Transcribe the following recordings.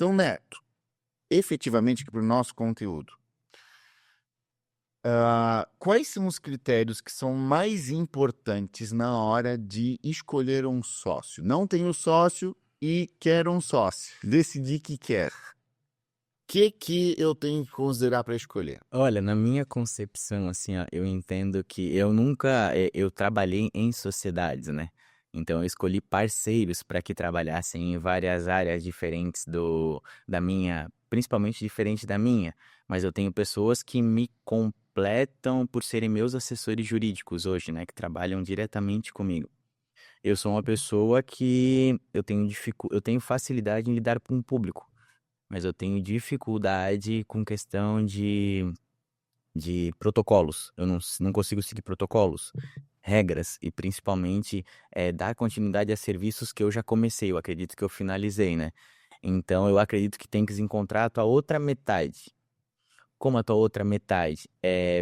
Então, Neto, efetivamente para o nosso conteúdo, quais são os critérios que são mais importantes na hora de escolher um sócio? Não tenho sócio e quero um sócio. Decidi que quer. O que eu tenho que considerar para escolher? Olha, na minha concepção, assim, ó, eu entendo que eu nunca, eu trabalhei em sociedades, né? Então eu escolhi parceiros para que trabalhassem em várias áreas diferentes da minha, principalmente diferente da minha, mas eu tenho pessoas que me completam por serem meus assessores jurídicos hoje, né, que trabalham diretamente comigo. Eu sou uma pessoa que eu tenho facilidade em lidar com o público, mas eu tenho dificuldade com questão de protocolos. Eu não consigo seguir protocolos, regras e principalmente, dar continuidade a serviços que eu já comecei, eu acredito que eu finalizei, né. Então eu acredito que tem que se encontrar a tua outra metade. Como a tua outra metade?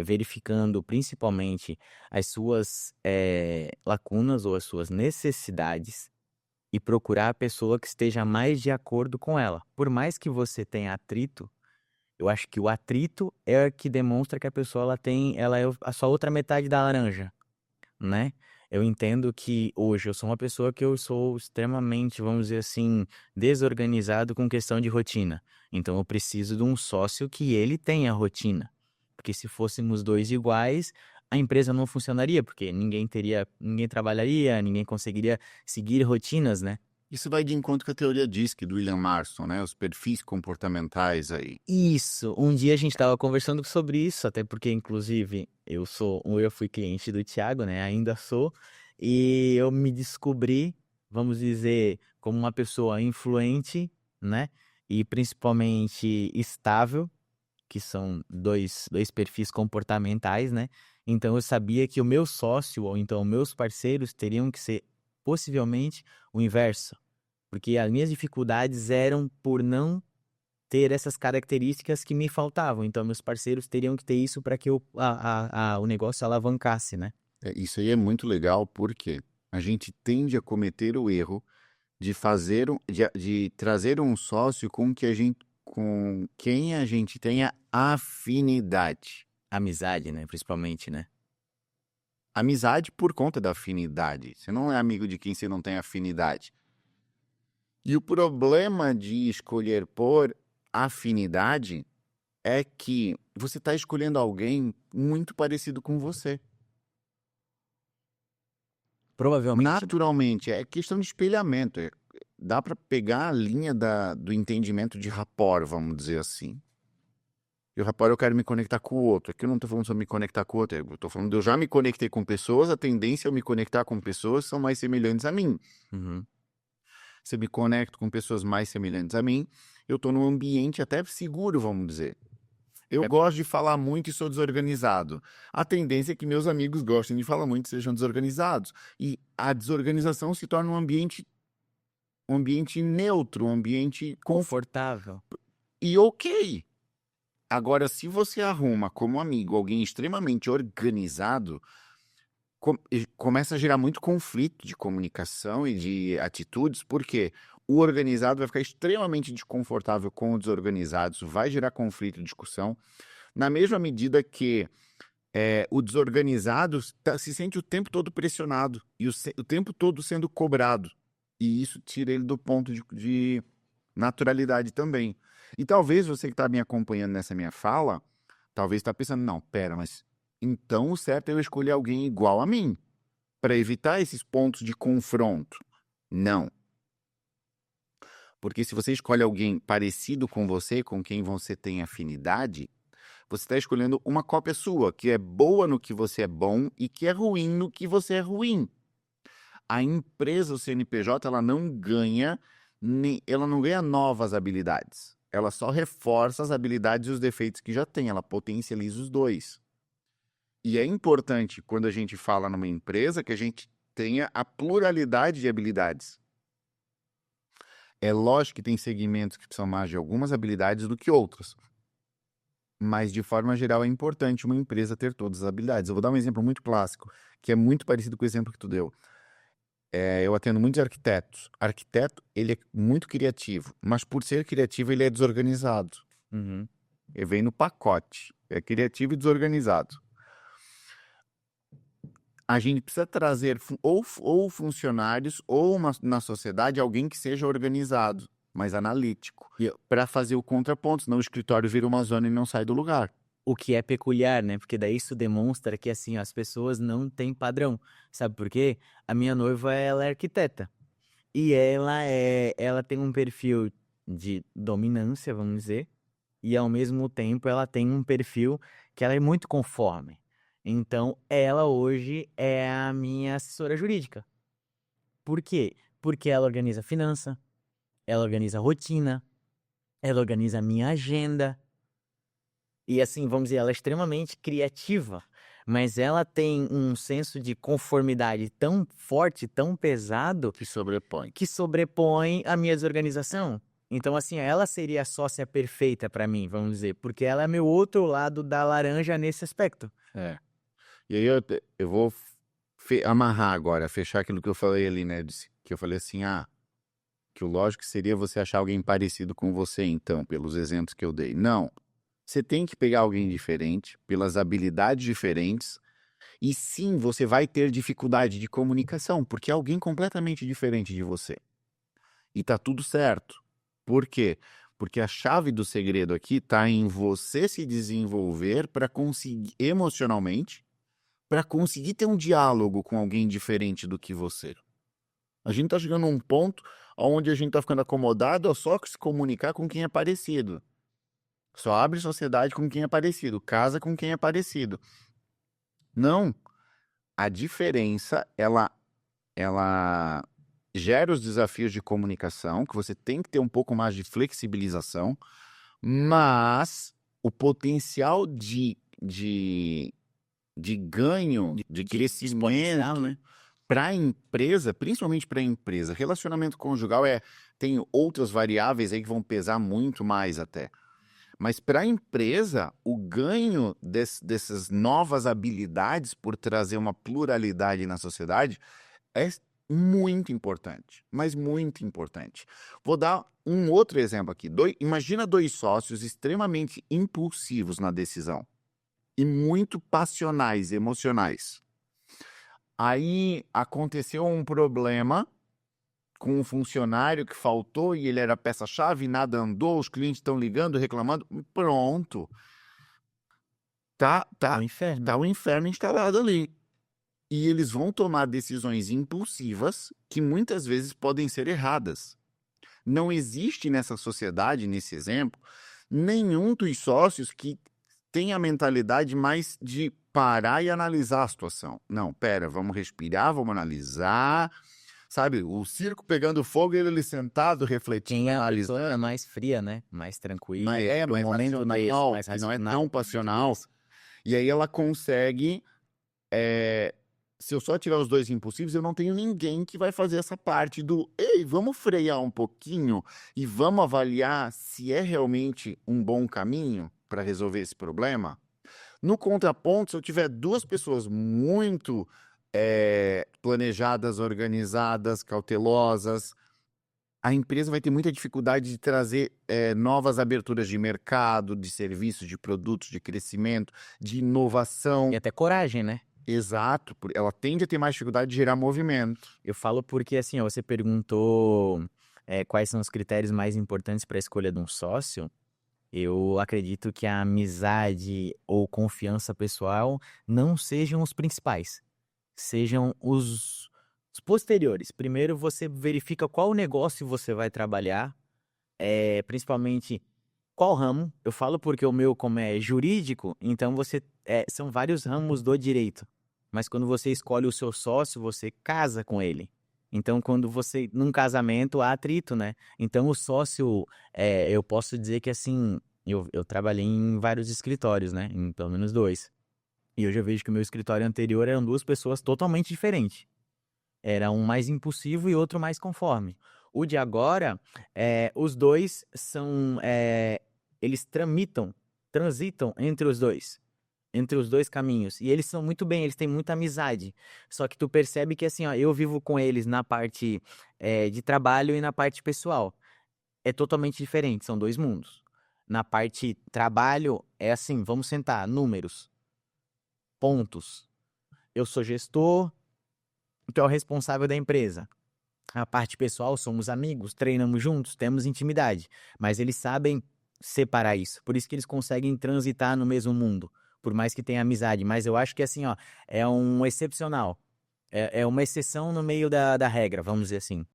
Verificando principalmente as suas, lacunas ou as suas necessidades e procurar a pessoa que esteja mais de acordo com ela. Por mais que você tenha atrito, eu acho que o atrito é que demonstra que a pessoa ela é a sua outra metade da laranja, né. Eu entendo que hoje eu sou uma pessoa que eu sou extremamente, vamos dizer assim, desorganizado com questão de rotina. Então eu preciso de um sócio que ele tenha rotina, porque se fôssemos 2 iguais, a empresa não funcionaria, porque ninguém trabalharia, ninguém conseguiria seguir rotinas, né. Isso vai de encontro com a teoria DISC do William Marston, né? Os perfis comportamentais aí. Isso, um dia a gente estava conversando sobre isso, até porque inclusive eu fui cliente do Thiago, né, ainda sou, e eu me descobri, vamos dizer, como uma pessoa influente, né, e principalmente estável, que são dois perfis comportamentais, né, então eu sabia que o meu sócio ou então meus parceiros teriam que ser possivelmente o inverso, porque as minhas dificuldades eram por não ter essas características que me faltavam, então meus parceiros teriam que ter isso para que o negócio alavancasse, né. Isso aí é muito legal porque a gente tende a cometer o erro de de trazer um sócio com quem a gente tenha afinidade. Amizade, né, principalmente, né. Amizade por conta da afinidade. Você não é amigo de quem você não tem afinidade. E o problema de escolher por afinidade é que você está escolhendo alguém muito parecido com você. Provavelmente Naturalmente, é questão de espelhamento. Dá para pegar a linha do entendimento de rapport, vamos dizer assim. E o rapport eu quero me conectar com o outro. Aqui eu não estou falando sobre me conectar com o outro. Eu estou falando de eu já me conectei com pessoas, a tendência é eu me conectar com pessoas que são mais semelhantes a mim. uhum. Se eu me conecto com pessoas mais semelhantes a mim, eu estou num ambiente até seguro, vamos dizer. Eu É gosto de falar muito e sou desorganizado. A tendência é que meus amigos gostem de falar muito e sejam desorganizados. E a desorganização se torna um ambiente neutro, um ambiente confortável. e ok. Agora, se você arruma como amigo alguém extremamente organizado, e começa a gerar muito conflito de comunicação e de atitudes, porque o organizado vai ficar extremamente desconfortável com o desorganizado, isso vai gerar conflito e discussão, na mesma medida que o desorganizado se sente o tempo todo pressionado e o tempo todo sendo cobrado. E isso tira ele do ponto de naturalidade também. E talvez você que está me acompanhando nessa minha fala, talvez está pensando, não, pera, mas então o certo é eu escolher alguém igual a mim, para evitar esses pontos de confronto. Não. Porque se você escolhe alguém parecido com você, com quem você tem afinidade, você está escolhendo uma cópia sua, que é boa no que você é bom e que é ruim no que você é ruim. A empresa, o CNPJ, ela não ganha novas habilidades. Ela só reforça as habilidades e os defeitos que já tem, ela potencializa os dois. E é importante, quando a gente fala numa empresa, que a gente tenha a pluralidade de habilidades. É lógico que tem segmentos que precisam mais de algumas habilidades do que outros. Mas, de forma geral, é importante uma empresa ter todas as habilidades. Eu vou dar um exemplo muito clássico, que é muito parecido com o exemplo que tu deu. Eu atendo muitos arquitetos. Arquiteto, ele é muito criativo, mas por ser criativo, ele é desorganizado. Uhum. Ele vem no pacote. É criativo e desorganizado. A gente precisa trazer ou funcionários ou na sociedade alguém que seja organizado, mais analítico, para fazer o contraponto, senão o escritório vira uma zona e não sai do lugar. O que é peculiar, né? Porque daí isso demonstra que, assim, as pessoas não têm padrão. Sabe por quê? A minha noiva, ela é arquiteta. E ela tem um perfil de dominância, vamos dizer, e ao mesmo tempo ela tem um perfil que ela é muito conforme. Então, ela hoje é a minha assessora jurídica. Por quê? Porque ela organiza finança, ela organiza rotina, ela organiza a minha agenda. E assim, vamos dizer, ela é extremamente criativa, mas ela tem um senso de conformidade tão forte, tão pesado, Que sobrepõe. que sobrepõe a minha desorganização. Então, assim, ela seria a sócia perfeita para mim, vamos dizer, porque ela é meu outro lado da laranja nesse aspecto. É. E aí eu vou amarrar agora, fechar aquilo que eu falei ali, né? Que eu falei assim, que o lógico seria você achar alguém parecido com você, então, pelos exemplos que eu dei. Não. Você tem que pegar alguém diferente, pelas habilidades diferentes, e sim, você vai ter dificuldade de comunicação, porque é alguém completamente diferente de você. E tá tudo certo. Por quê? Porque a chave do segredo aqui está em você se desenvolver para conseguir emocionalmente, para conseguir ter um diálogo com alguém diferente do que você. A gente tá chegando a um ponto onde a gente tá ficando acomodado a só se comunicar com quem é parecido. Só abre sociedade com quem é parecido, casa com quem é parecido. Não, a diferença, ela gera os desafios de comunicação, que você tem que ter um pouco mais de flexibilização, mas o potencial de ganho, de crescimento, né? para a empresa, principalmente para a empresa, relacionamento conjugal tem outras variáveis aí que vão pesar muito mais até. Mas para a empresa, o ganho dessas novas habilidades por trazer uma pluralidade na sociedade é muito importante, mas muito importante. Vou dar um outro exemplo aqui. Imagina dois sócios extremamente impulsivos na decisão e muito passionais, emocionais. Aí aconteceu um problema com um funcionário que faltou e ele era peça-chave, nada andou, os clientes estão ligando, reclamando, pronto. Tá O inferno. o inferno instalado ali. E eles vão tomar decisões impulsivas que muitas vezes podem ser erradas. Não existe nessa sociedade, nesse exemplo, nenhum dos sócios que tem a mentalidade mais de parar e analisar a situação. Não, pera, vamos respirar, vamos analisar. Sabe, o circo pegando fogo, ele ali sentado, refletindo, Quem é a analisando. pessoa mais fria, né? Mais tranquila. No momento racional, mais que não é racional. tão passional. E aí ela consegue. Se eu só tiver os dois impulsivos, eu não tenho ninguém que vai fazer essa parte do ei, vamos frear um pouquinho e vamos avaliar se é realmente um bom caminho para resolver esse problema. No contraponto, se eu tiver duas pessoas muito planejadas, organizadas, cautelosas, a empresa vai ter muita dificuldade de trazer novas aberturas de mercado, de serviços, de produtos, de crescimento, de inovação. E até coragem, né? Exato, ela tende a ter mais dificuldade de gerar movimento. Eu falo porque, assim, ó, você perguntou quais são os critérios mais importantes para a escolha de um sócio. Eu acredito que a amizade ou confiança pessoal não sejam os principais, sejam os posteriores. Primeiro você verifica qual negócio você vai trabalhar, principalmente qual ramo. Eu falo porque o meu, como é jurídico, então são vários ramos do direito. Mas quando você escolhe o seu sócio, você casa com ele. Então, num casamento, há atrito, né? Então, o sócio, eu posso dizer que, assim, eu trabalhei em vários escritórios, né? Em pelo menos dois. E eu já vejo que o meu escritório anterior eram duas pessoas totalmente diferentes. Era um mais impulsivo e outro mais conforme. O de agora, os dois eles transitam entre os dois. entre os dois caminhos. E eles são muito bem, eles têm muita amizade. Só que tu percebe que assim, ó, eu vivo com eles na parte de trabalho e na parte pessoal. É totalmente diferente, são dois mundos. Na parte trabalho, é assim, vamos sentar, números, pontos. Eu sou gestor, tu é o responsável da empresa. A parte pessoal, somos amigos, treinamos juntos, temos intimidade. Mas eles sabem separar isso. Por isso que eles conseguem transitar no mesmo mundo. Por mais que tenha amizade. Mas eu acho que assim, ó, é um excepcional. É uma exceção no meio da regra, vamos dizer assim.